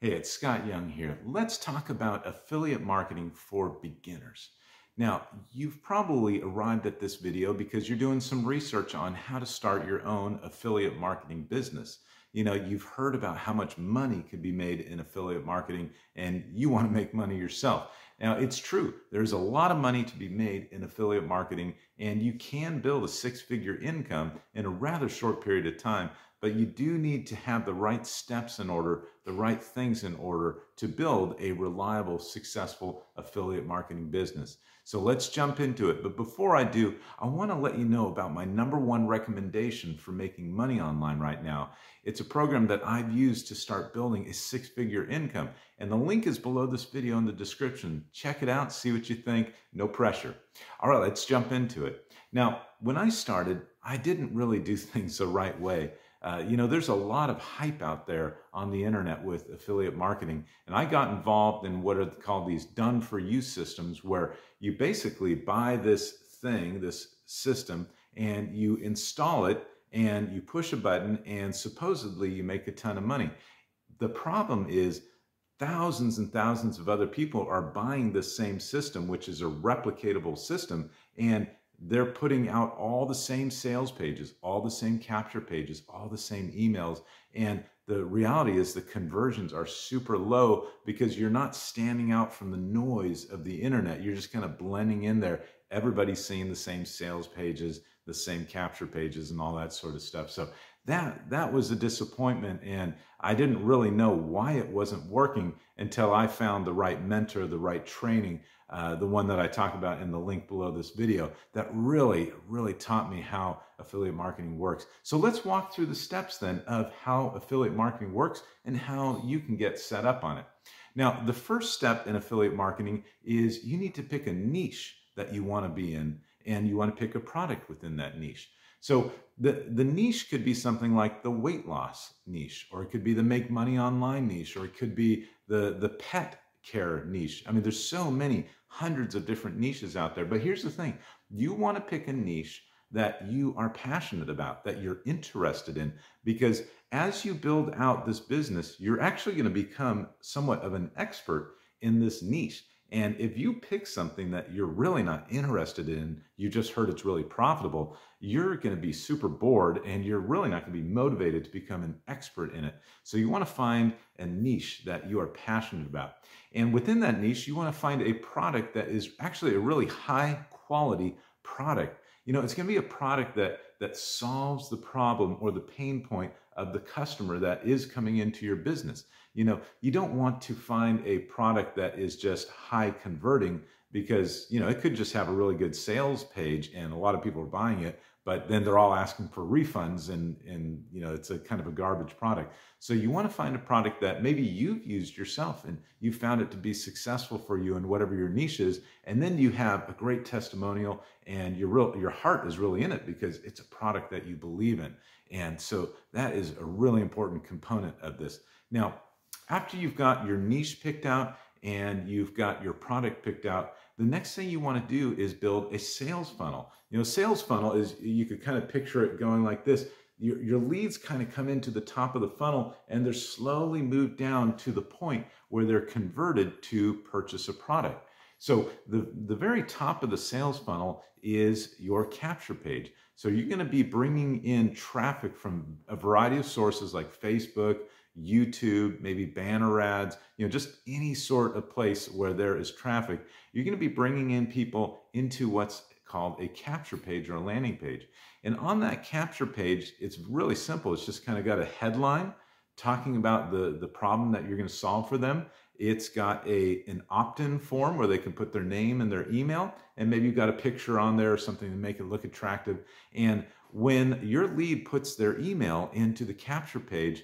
Hey, it's Scott Young here. Let's talk about affiliate marketing for beginners. Now, you've probably arrived at this video because you're doing some research on how to start your own affiliate marketing business. You've heard about how much money could be made in affiliate marketing and you want to make money yourself. Now, it's true. There's a lot of money to be made in affiliate marketing and you can build a six-figure income in a rather short period of time, but you do need to have the right steps in order, the right things in order to build a reliable, successful affiliate marketing business. So let's jump into it. But before I do, I want to let you know about my #1 recommendation for making money online right now. It's a program that I've used to start building a six-figure income. And the link is below this video in the description. Check it out, see what you think, no pressure. All right, let's jump into it. Now, when I started, I didn't really do things the right way. There's a lot of hype out there on the internet with affiliate marketing. And I got involved in what are called these done-for-you systems, where you basically buy this thing, this system, and you install it and you push a button and supposedly you make a ton of money. The problem is thousands and thousands of other people are buying this same system, which is a replicatable system, and they're putting out all the same sales pages, all the same capture pages, all the same emails. And the reality is the conversions are super low because you're not standing out from the noise of the internet. You're just kind of blending in there. Everybody's seeing the same sales pages, the same capture pages, and all that sort of stuff. So that was a disappointment, and I didn't really know why it wasn't working until I found the right mentor, the right training, the one that I talk about in the link below this video, that really taught me how affiliate marketing works. So let's walk through the steps then of how affiliate marketing works and how you can get set up on it. Now, the first step in affiliate marketing is you need to pick a niche that you want to be in, and you want to pick a product within that niche. So the niche could be something like the weight loss niche, or it could be the make money online niche, or it could be the pet care niche. I mean, there's so many hundreds of different niches out there. But here's the thing. You want to pick a niche that you are passionate about, that you're interested in, because as you build out this business, you're actually going to become somewhat of an expert in this niche. And if you pick something that you're really not interested in, you just heard it's really profitable, you're going to be super bored and you're really not going to be motivated to become an expert in it. So you want to find a niche that you are passionate about. And within that niche, you want to find a product that is actually a really high quality product. It's going to be a product that solves the problem or the pain point of the customer that is coming into your business. You don't want to find a product that is just high converting, because, it could just have a really good sales page and a lot of people are buying it, but then they're all asking for refunds and it's a kind of a garbage product. So you want to find a product that maybe you've used yourself and you found it to be successful for you in whatever your niche is. And then you have a great testimonial and your heart is really in it because it's a product that you believe in. And so that is a really important component of this. Now, after you've got your niche picked out and you've got your product picked out, the next thing you want to do is build a sales funnel. Sales funnel is, you could kind of picture it going like this. Your leads kind of come into the top of the funnel and they're slowly moved down to the point where they're converted to purchase a product. So the very top of the sales funnel is your capture page. So you're going to be bringing in traffic from a variety of sources like Facebook, YouTube, maybe banner ads, just any sort of place where there is traffic. You're going to be bringing in people into what's called a capture page or a landing page. And on that capture page, it's really simple. It's just kind of got a headline talking about the problem that you're going to solve for them. It's got an opt-in form where they can put their name and their email, and maybe you've got a picture on there or something to make it look attractive. And when your lead puts their email into the capture page,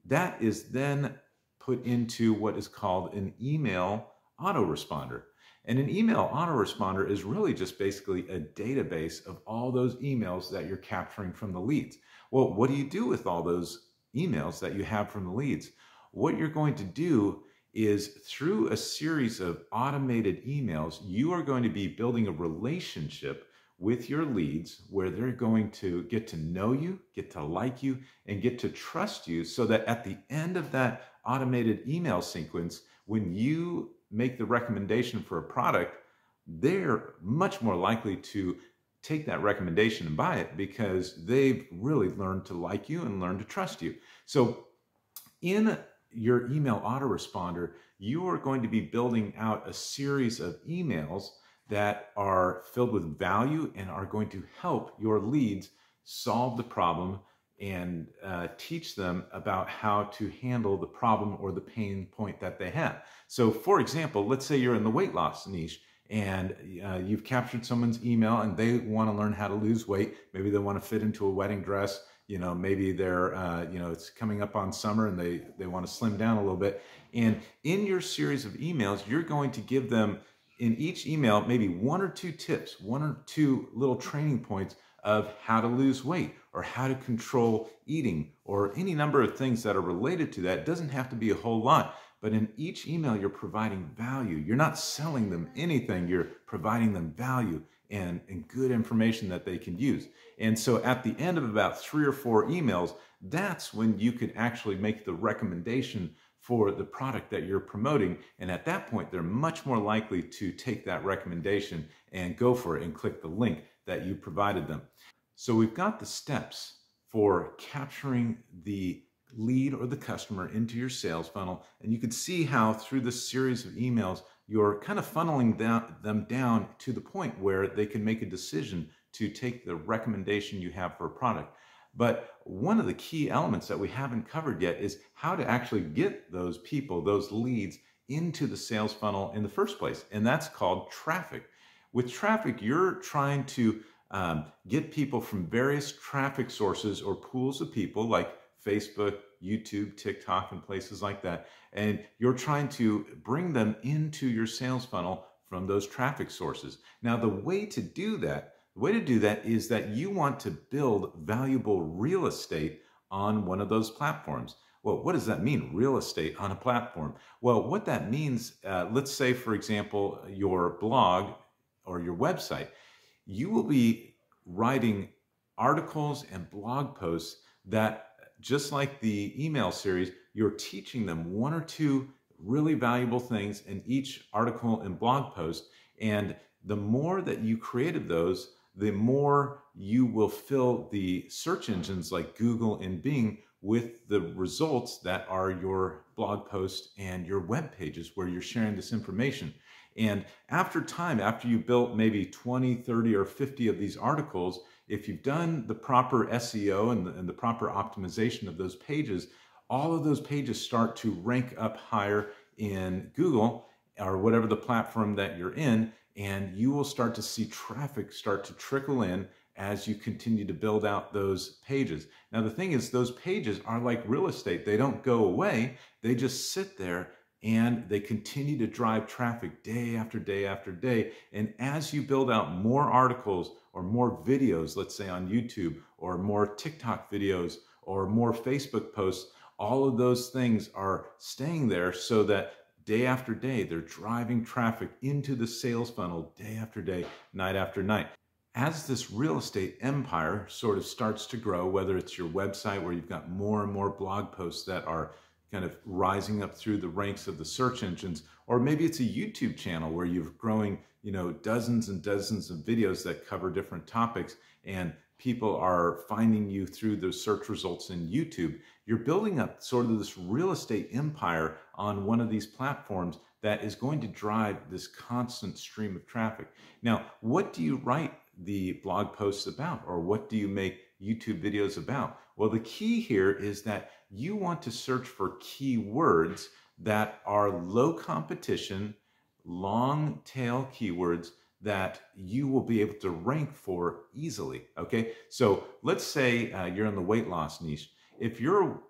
that is then put into what is called an email autoresponder. And an email autoresponder is really just basically a database of all those emails that you're capturing from the leads. Well, what do you do with all those emails that you have from the leads? What you're going to do is, through a series of automated emails, you are going to be building a relationship with your leads where they're going to get to know you, get to like you, and get to trust you, so that at the end of that automated email sequence, when you make the recommendation for a product, they're much more likely to take that recommendation and buy it because they've really learned to like you and learn to trust you. So in your email autoresponder, you are going to be building out a series of emails that are filled with value and are going to help your leads solve the problem and teach them about how to handle the problem or the pain point that they have. So for example, let's say you're in the weight loss niche and you've captured someone's email and they want to learn how to lose weight. Maybe they want to fit into a wedding dress. Maybe they're, it's coming up on summer and they want to slim down a little bit. And in your series of emails, you're going to give them in each email maybe 1 or 2 tips, 1 or 2 little training points of how to lose weight or how to control eating or any number of things that are related to that. It doesn't have to be a whole lot, but in each email, you're providing value. You're not selling them anything. You're providing them value and good information that they can use. And so at the end of about 3 or 4 emails, that's when you can actually make the recommendation for the product that you're promoting. And at that point, they're much more likely to take that recommendation and go for it and click the link that you provided them. So we've got the steps for capturing the lead or the customer into your sales funnel. And you can see how through this series of emails, you're kind of funneling them down to the point where they can make a decision to take the recommendation you have for a product. But one of the key elements that we haven't covered yet is how to actually get those people, those leads, into the sales funnel in the first place. And that's called traffic. With traffic, you're trying to get people from various traffic sources or pools of people like Facebook, YouTube, TikTok, and places like that. And you're trying to bring them into your sales funnel from those traffic sources. Now, the way to do that is that you want to build valuable real estate on one of those platforms. Well, what does that mean, real estate on a platform? Well, what that means, let's say, for example, your blog or your website, you will be writing articles and blog posts that, just like the email series, you're teaching them 1 or 2 really valuable things in each article and blog post. And the more that you created those, the more you will fill the search engines like Google and Bing with the results that are your blog posts and your web pages where you're sharing this information. And after time, after you built maybe 20, 30, or 50 of these articles, if you've done the proper SEO and the proper optimization of those pages, all of those pages start to rank up higher in Google or whatever the platform that you're in, and you will start to see traffic start to trickle in as you continue to build out those pages. Now, the thing is, those pages are like real estate. They don't go away. They just sit there and they continue to drive traffic day after day after day. And as you build out more articles or more videos, let's say on YouTube, or more TikTok videos, or more Facebook posts, all of those things are staying there so that day after day, they're driving traffic into the sales funnel day after day, night after night. As this real estate empire sort of starts to grow, whether it's your website where you've got more and more blog posts that are kind of rising up through the ranks of the search engines, or maybe it's a YouTube channel where you're growing, dozens and dozens of videos that cover different topics, and people are finding you through those search results in YouTube. You're building up sort of this real estate empire on one of these platforms that is going to drive this constant stream of traffic. Now, what do you write the blog posts about, or what do you make YouTube videos about? Well, the key here is that you want to search for keywords that are low competition, long tail keywords that you will be able to rank for easily, okay? So let's say you're in the weight loss niche. If your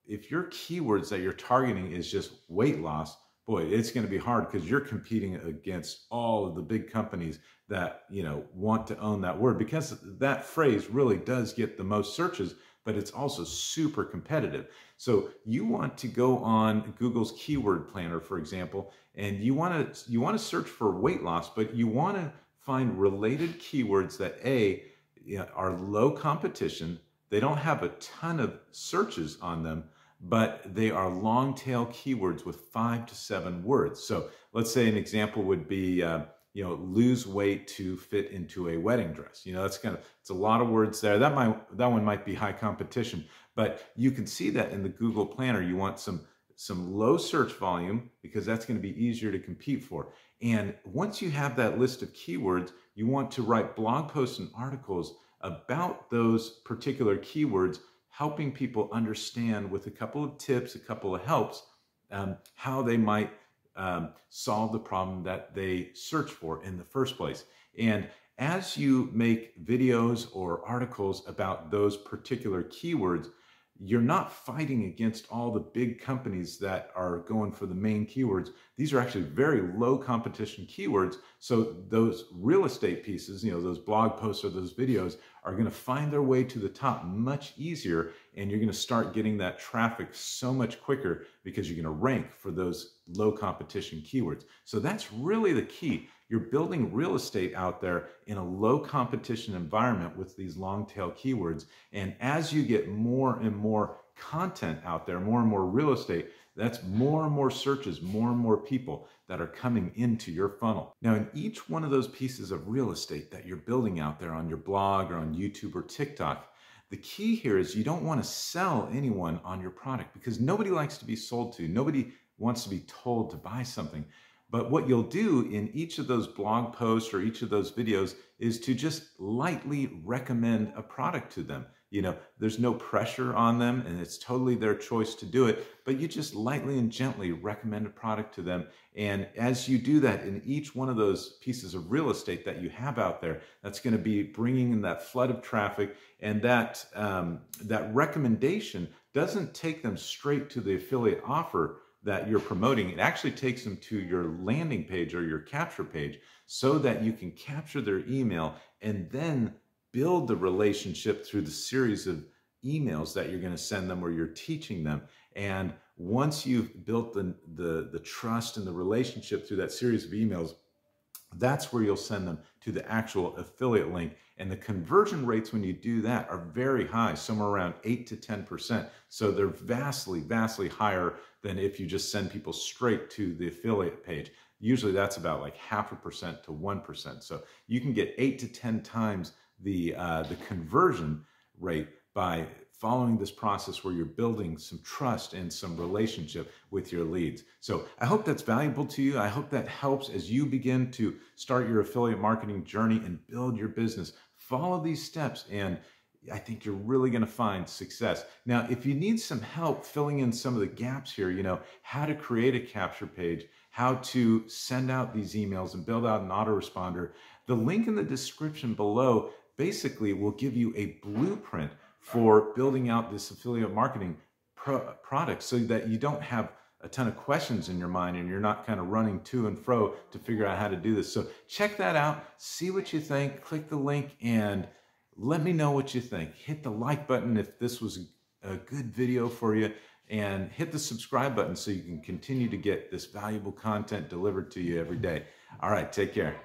keywords that you're targeting is just weight loss, boy, it's going to be hard because you're competing against all of the big companies that, want to own that word, because that phrase really does get the most searches, but it's also super competitive. So you want to go on Google's keyword planner, for example, and you want to search for weight loss, but you want to find related keywords that are low competition. They don't have a ton of searches on them, but they are long tail keywords with 5 to 7 words. So let's say an example would be, lose weight to fit into a wedding dress. That's it's a lot of words there. That one might be high competition, but you can see that in the Google Planner. You want some low search volume because that's going to be easier to compete for. And once you have that list of keywords, you want to write blog posts and articles about those particular keywords, helping people understand with a couple of tips, a couple of helps, how they might solve the problem that they search for in the first place. And as you make videos or articles about those particular keywords, you're not fighting against all the big companies that are going for the main keywords. These are actually very low competition keywords. So those real estate pieces, those blog posts or those videos are going to find their way to the top much easier. And you're going to start getting that traffic so much quicker because you're going to rank for those low competition keywords. So that's really the key. You're building real estate out there in a low competition environment with these long tail keywords. And as you get more and more content out there, more and more real estate, that's more and more searches, more and more people that are coming into your funnel. Now, in each one of those pieces of real estate that you're building out there on your blog or on YouTube or TikTok, the key here is you don't want to sell anyone on your product because nobody likes to be sold to. Nobody wants to be told to buy something. But what you'll do in each of those blog posts or each of those videos is to just lightly recommend a product to them. There's no pressure on them and it's totally their choice to do it, but you just lightly and gently recommend a product to them. And as you do that in each one of those pieces of real estate that you have out there, that's going to be bringing in that flood of traffic, and that recommendation doesn't take them straight to the affiliate offer that you're promoting. It actually takes them to your landing page or your capture page so that you can capture their email and then build the relationship through the series of emails that you're going to send them or you're teaching them. And once you've built the trust and the relationship through that series of emails, that's where you'll send them to the actual affiliate link. And the conversion rates when you do that are very high, somewhere around 8 to 10%. So they're vastly, vastly higher than if you just send people straight to the affiliate page. Usually that's about like 0.5% to 1%. So you can get 8 to 10 times the conversion rate by following this process where you're building some trust and some relationship with your leads. So I hope that's valuable to you. I hope that helps as you begin to start your affiliate marketing journey and build your business. Follow these steps and I think you're really going to find success. Now, if you need some help filling in some of the gaps here, how to create a capture page, how to send out these emails and build out an autoresponder, the link in the description below basically will give you a blueprint for building out this affiliate marketing product so that you don't have a ton of questions in your mind and you're not kind of running to and fro to figure out how to do this. So check that out, see what you think, click the link and let me know what you think. Hit the like button if this was a good video for you, and hit the subscribe button so you can continue to get this valuable content delivered to you every day. All right, take care.